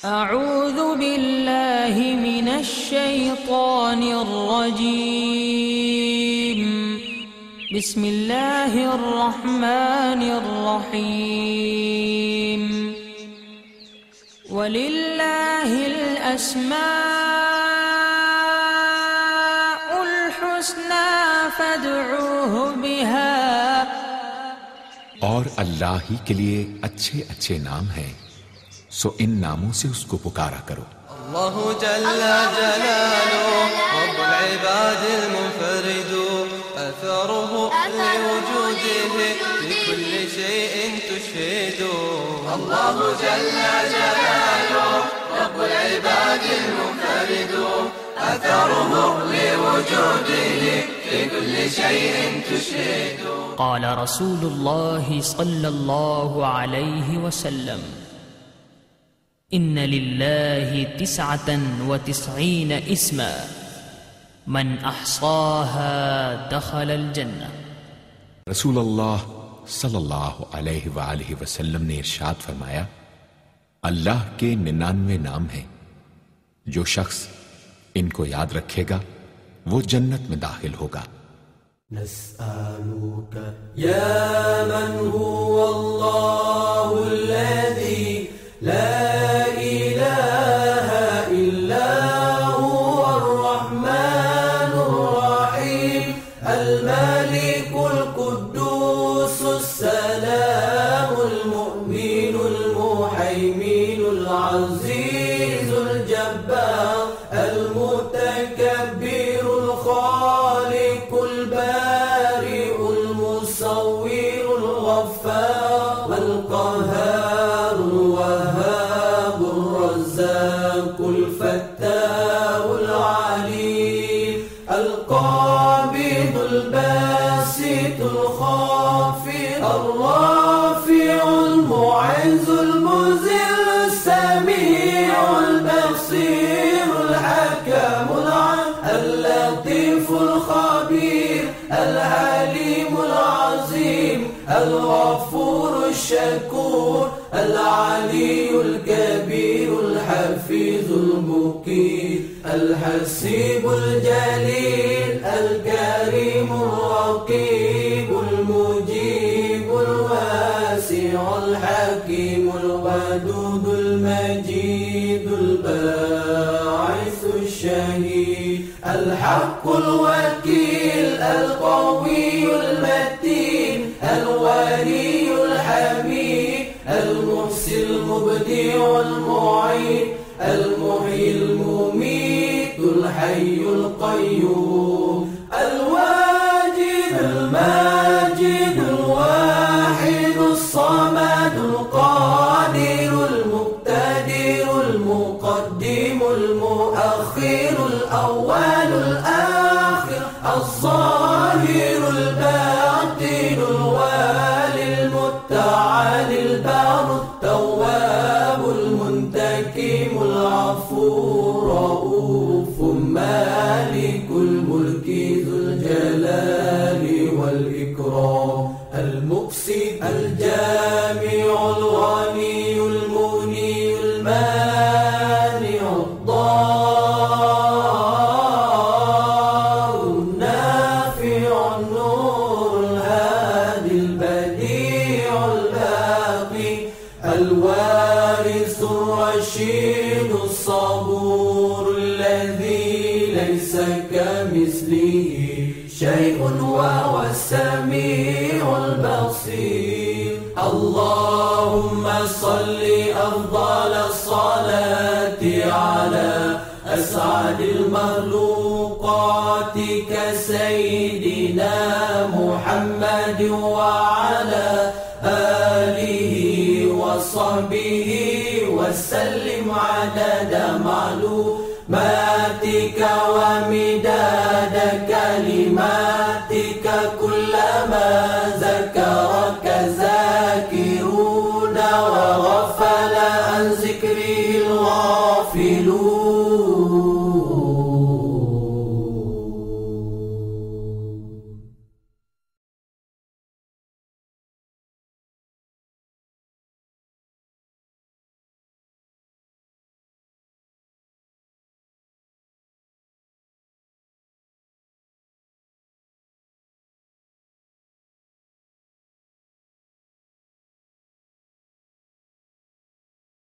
أعوذ بالله من الشيطان الرجيم. بسم الله الرحمن الرحيم. ولله الأسماء الحسنى فادعوه بها. और अल्लाह ही के लिए अच्छे अच्छे नाम हैं, सो इन नामों से उसको पुकारा करो। अल्लाहु जल्ला जलालुहु रब्बुल इबादिल मुनफरिदु अथरुहु लिवुजूदिहि फी कुल्ली शैइन तुशहिदु। अल्लाहु जल्ला जलालुहु रब्बुल इबादिल मुनफरिदु अथरुहु लिवुजूदिहि फी कुल्ली शैइन तुशहिदु। قال رسول الله صلى الله عليه وسلم: إن لله 99 اسما من أحصاها دخل الجنة. रसूल अल्लाह सल्लल्लाहु अलैहि वसल्लम ने इरशाद फरमाया, अल्लाह के 99 नाम हैं, जो शख्स इनको याद रखेगा वो जन्नत में दाखिल होगा। نسألك يا من هو الله الذي لا إله إلا هو الرحمن الرحيم الملك القدوس السلام المؤمن المهيمن العزيز الجبار المتكبر الخالق البارئ المصور الغفار القهار الوهاب الرزاق الفتاح العليم القابض الباسط الخافض الرافع المعز المذل السميع البصير الحكم اللطيف الخبير الحليم العظيم الغفور الشكور العلي الكبير الحفيظ المقيت الحسيب الجليل الكريم الرقيب المجيب الواسع الحكيم الودود المجيد الباعث الشهيد الحق الوكيل القوي المتين الولي الحميد المحسن المبدع المعيد المحيي المميت الحي القيوم الواجد الماجد الواحد الصمد القادر المقتدر المقدم المؤخر الأول الآخر الظاهر الباطن الوالي المتعالي البار التواب المنتقم العفو الرؤوف مالك الملك ذو الجلال والإكرام المقسط الجامع الغني المغني المانع الضار النافع النور الهادي البديع الباقي الوارث الرشيد الصبور الذي ليس كمثله شيء وهو السميع البصير. اللهم صل أفضل الصلاة على أسعد المخلوقات كسيدنا محمد وعلى